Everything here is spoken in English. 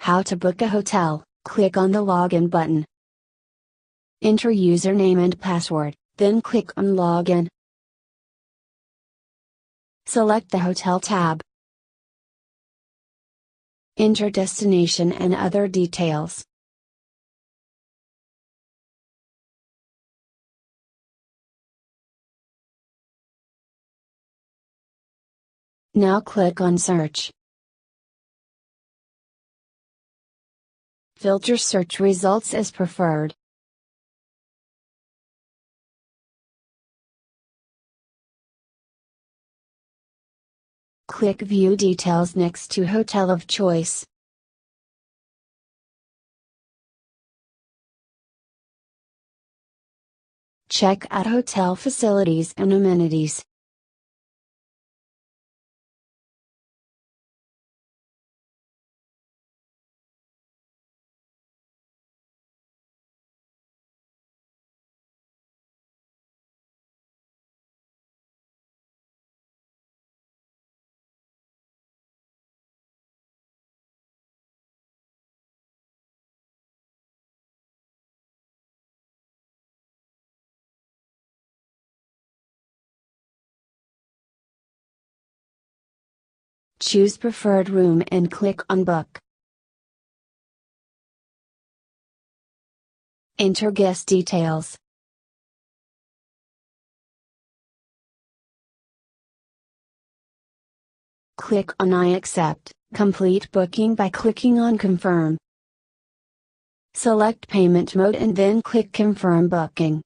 How to book a hotel, click on the Login button. Enter username and password, then click on Login. Select the Hotel tab. Enter destination and other details. Now click on Search. Filter search results as preferred. Click View Details next to Hotel of Choice. Check out hotel facilities and amenities. Choose preferred room and click on Book. Enter guest details. Click on I accept, complete booking by clicking on Confirm. Select payment mode and then click Confirm booking.